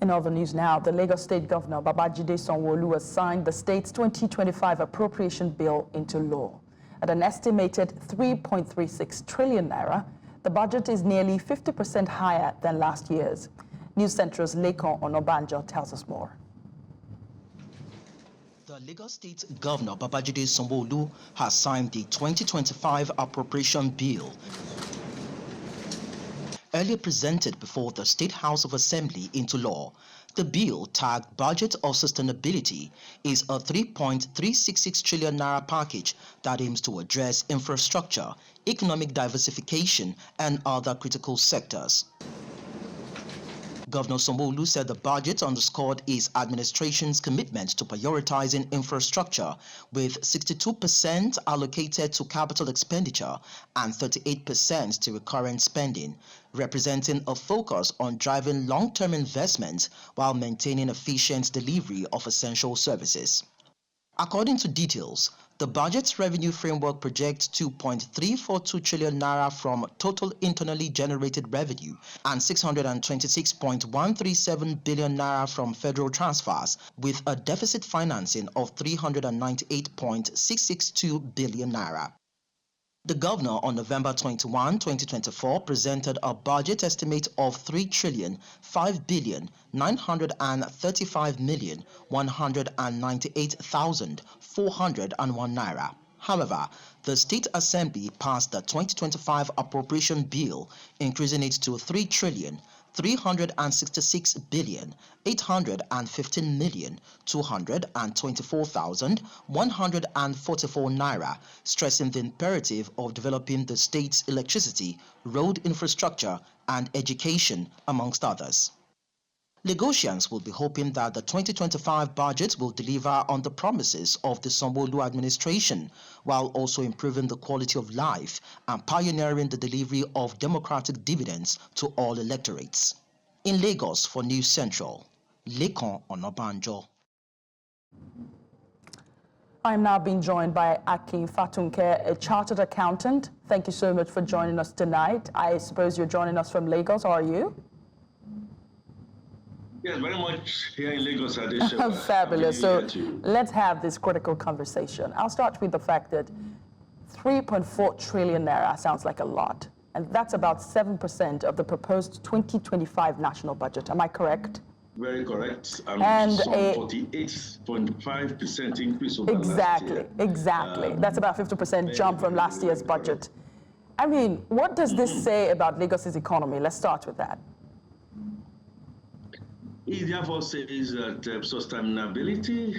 In other news now, the Lagos State Governor Babajide Sanwo-Olu has signed the state's 2025 appropriation bill into law. At an estimated 3.36 trillion naira, the budget is nearly 50% higher than last year's. News Central's Lekan Onabanjo tells us more. The Lagos State Governor Babajide Sanwo-Olu has signed the 2025 appropriation bill, earlier presented before the State House of Assembly, into law. The bill, tagged Budget of Sustainability, is a 3.366 trillion naira package that aims to address infrastructure, economic diversification, and other critical sectors. Governor Sanwo-Olu said the budget underscored his administration's commitment to prioritizing infrastructure, with 62% allocated to capital expenditure and 38% to recurrent spending, representing a focus on driving long-term investment while maintaining efficient delivery of essential services. According to details, the budget's revenue framework projects 2.342 trillion naira from total internally generated revenue and 626.137 billion naira from federal transfers, with a deficit financing of 398.662 billion naira. The governor on November 21, 2024 presented a budget estimate of 3,535,938,198,401 naira. However, the State Assembly passed the 2025 appropriation bill, increasing it to 3,366,815,224,144 naira, stressing the imperative of developing the state's electricity, road infrastructure, and education, amongst others. Lagosians will be hoping that the 2025 budget will deliver on the promises of the Sanwo-Olu administration, while also improving the quality of life and pioneering the delivery of democratic dividends to all electorates. In Lagos for News Central, Lekan Onabanjo. I'm now being joined by Akin Fatunke, a chartered accountant. Thank you so much for joining us tonight. I suppose you're joining us from Lagos, are you? Yes, very much here in Lagos. Fabulous. So let's have this critical conversation. I'll start with the fact that 3.4 trillion naira sounds like a lot. And that's about 7% of the proposed 2025 national budget. Am I correct? Very correct. And some 48.5% increase over last year. Exactly. That's about 50% jump from last year's budget. I mean, what does this say about Lagos's economy? Let's start with that. It therefore says that sustainability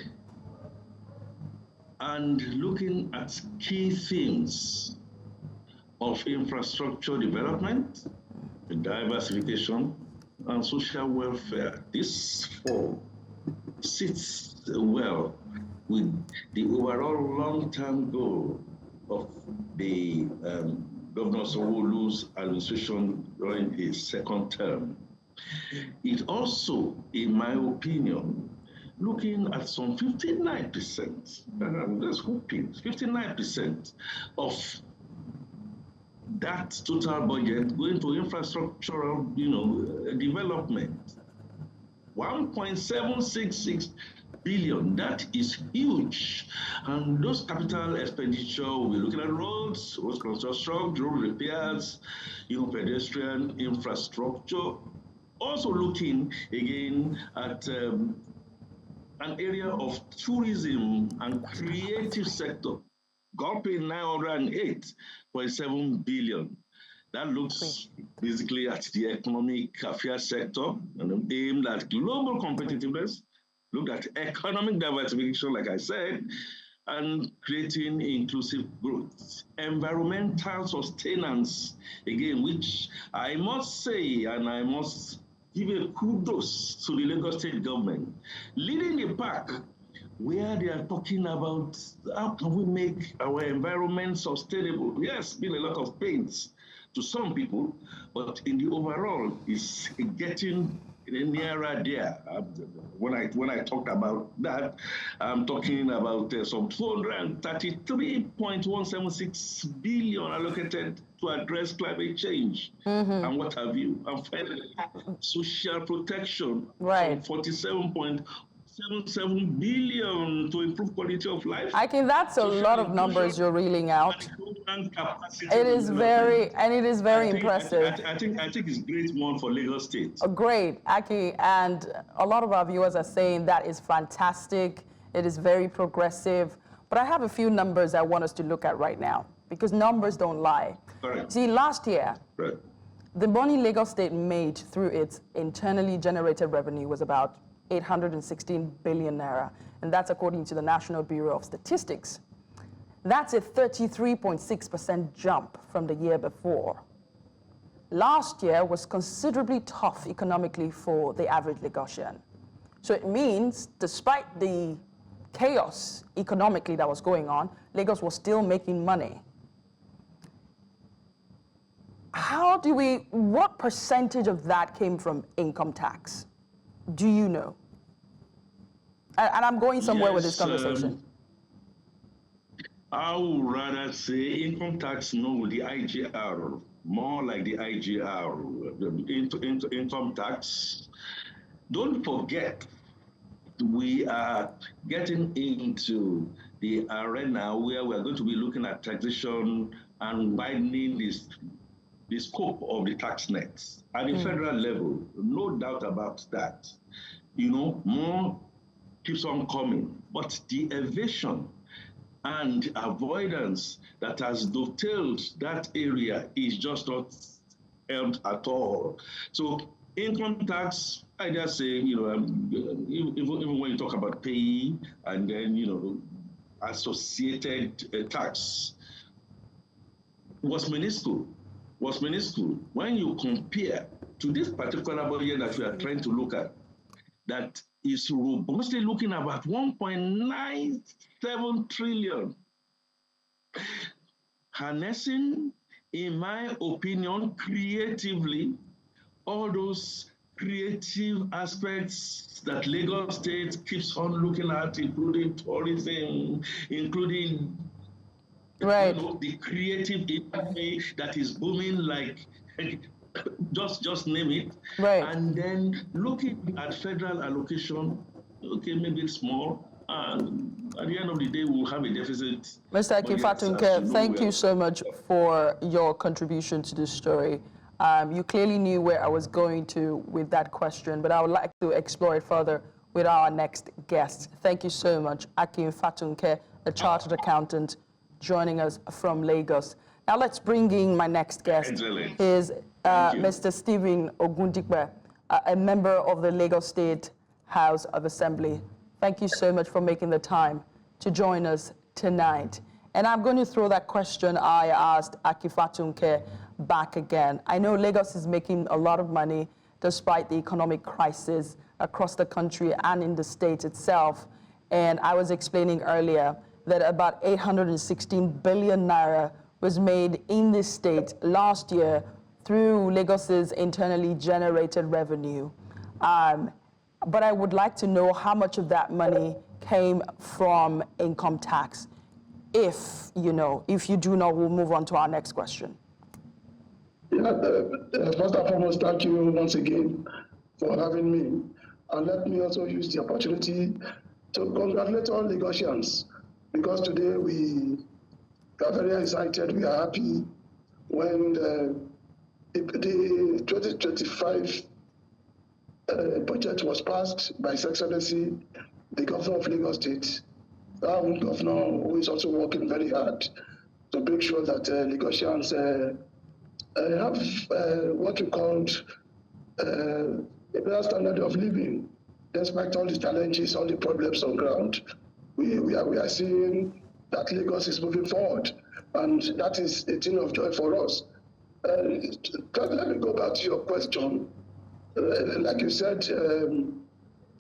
and looking at key themes of infrastructure development, diversification, and social welfare. This fall sits well with the overall long-term goal of the Governor Sanwo-Olu's administration during his second term. It also, in my opinion, looking at some 59%, that's whopping, 59% of that total budget going to infrastructural, development. 1.766 billion, that is huge. And those capital expenditure, we're looking at roads construction, road repairs, pedestrian infrastructure. Also looking again at an area of tourism and creative sector, whopping 908.7 billion. That looks basically at the economic affairs sector and aimed at global competitiveness, look at economic diversification, like I said, and creating inclusive growth. Environmental sustenance, again, which I must say, and I must give a kudos to the Lagos State government, leading the pack where they are talking about how can we make our environment sustainable. Yes, been a lot of pains to some people, but in the overall, it's getting naira there. When I talked about that, I'm talking about some 233.176 billion allocated to address climate change and what have you. And finally, social protection, right, some 47.77 billion to improve quality of life. I think that's a lot of numbers you're reeling out. It is very impressive. I think it's a great one for Lagos State. Great, Aki, and a lot of our viewers are saying that is fantastic. It is very progressive. But I have a few numbers I want us to look at right now, because numbers don't lie. Correct. See, last year, the money Lagos State made through its internally generated revenue was about 816 billion naira, and that's according to the National Bureau of Statistics. That's a 33.6% jump from the year before. Last year was considerably tough economically for the average Lagosian. So it means, despite the chaos economically that was going on, Lagos was still making money. What percentage of that came from income tax? Do you know? And I'm going somewhere with this conversation. I would rather say income tax, no, the IGR, more like the IGR, into income tax. Don't forget, we are getting into the arena where we're going to be looking at taxation and widening the scope of the tax nets at the federal level. No doubt about that. More keeps on coming, but the evasion and avoidance that has dovetailed that area is just not helped at all. So income tax, I just say, even when you talk about pay and then, associated tax, was minuscule. When you compare to this particular budget that we are trying to look at, that is robustly looking at about 1.97 trillion. Harnessing, in my opinion, creatively, all those creative aspects that Lagos State keeps on looking at, including tourism, including the creative economy that is booming like just name it. Right. And then looking at federal allocation, okay, maybe it's small, and at the end of the day, we'll have a deficit. Mr. Akinfatunke, thank you so much for your contribution to this story. You clearly knew where I was going to with that question, but I would like to explore it further with our next guest. Thank you so much, Akinfatunke, a chartered accountant, joining us from Lagos. Now let's bring in my next guest. Is Mr. Stepehen Ogundipe, a member of the Lagos State House of Assembly. Thank you so much for making the time to join us tonight. And I'm going to throw that question I asked Akinfatunke back again. I know Lagos is making a lot of money despite the economic crisis across the country and in the state itself. And I was explaining earlier that about 816 billion naira was made in this state last year through Lagos's internally generated revenue. But I would like to know how much of that money came from income tax. If you do not, we'll move on to our next question. Yeah, first and foremost, thank you once again for having me. And let me also use the opportunity to congratulate all Lagosians, because today we are very excited. We are happy when the 2025 budget was passed by His Excellency, the Governor of Lagos State, our Governor, who is also working very hard to make sure that Lagosians have what we called a better standard of living, despite all the challenges, all the problems on ground. We are seeing that Lagos is moving forward, and that is a thing of joy for us. Let me go back to your question. Like you said,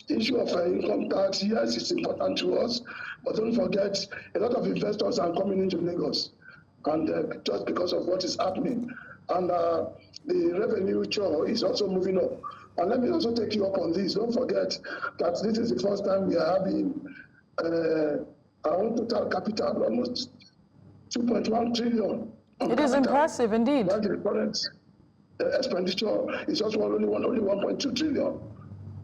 issue of income tax, yes, it's important to us, but don't forget, a lot of investors are coming into Lagos, and just because of what is happening. And the revenue chore is also moving up. And let me also take you up on this. Don't forget that this is the first time we are having our own total capital, almost 2.1 trillion. It is impressive indeed. While the current expenditure is also only 1.2 trillion.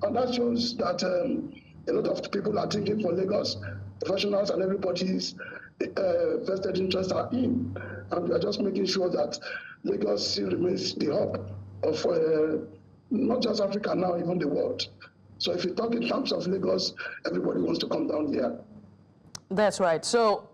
And that shows that a lot of people are thinking for Lagos, professionals and everybody's vested interests are in. And we are just making sure that Lagos still remains the hub of not just Africa now, even the world. So if you talk in terms of Lagos, everybody wants to come down here. That's right. So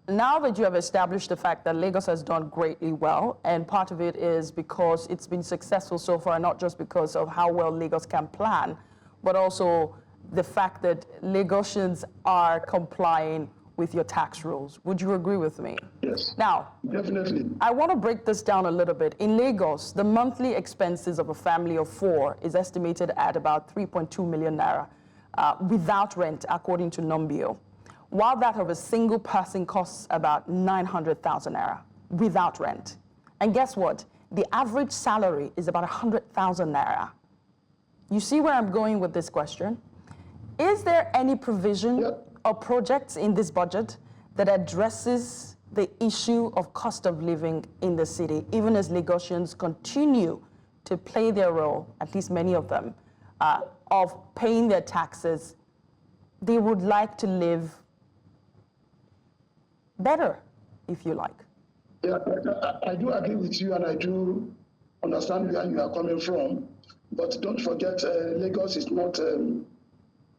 now that you have established the fact that Lagos has done greatly well, and part of it is because it's been successful so far, not just because of how well Lagos can plan, but also the fact that Lagosians are complying with your tax rules. Would you agree with me? Yes. Now, definitely. I want to break this down a little bit. In Lagos, the monthly expenses of a family of 4 is estimated at about 3.2 million naira without rent, according to Numbeo, while that of a single person costs about 900,000 naira without rent. And guess what? The average salary is about 100,000 naira. You see where I'm going with this question? Is there any provision or projects in this budget that addresses the issue of cost of living in the city, even as Lagosians continue to play their role, at least many of them, of paying their taxes? They would like to live better, if you like. Yeah, I do agree with you, and I do understand where you are coming from. But don't forget, Lagos is not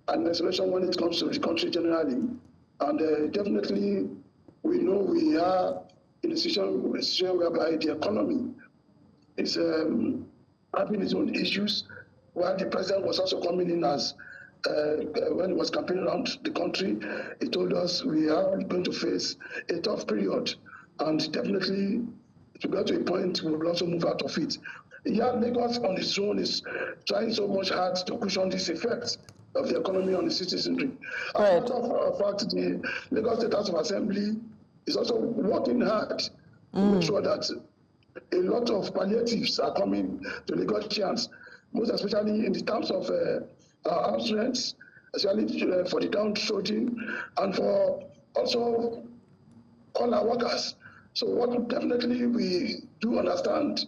an isolation when it comes to the country generally. And definitely, we know we are in a situation whereby the economy is having its own issues, while the president was also coming in as, when he was campaigning around the country, he told us we are going to face a tough period. And definitely, to get to a point, we will also move out of it. Yeah, Lagos on its own is trying so much hard to cushion this effect of the economy on the citizenry. As a matter of fact, the Lagos State House of Assembly is also working hard to make sure that a lot of palliatives are coming to Lagosians, most especially in the terms of house rents, especially for the downtrodden and for also all our workers. So what definitely we do understand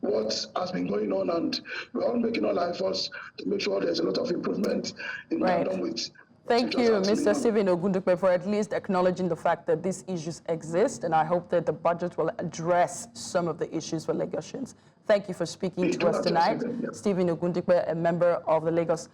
what has been going on, and we're all making all our efforts to make sure there's a lot of improvement in tandem with. Thank you, Mr. Stepehen Ogundipe, for at least acknowledging the fact that these issues exist, and I hope that the budget will address some of the issues for Lagosians. Thank you for speaking to us tonight. Stepehen Ogundipe, a member of the Lagos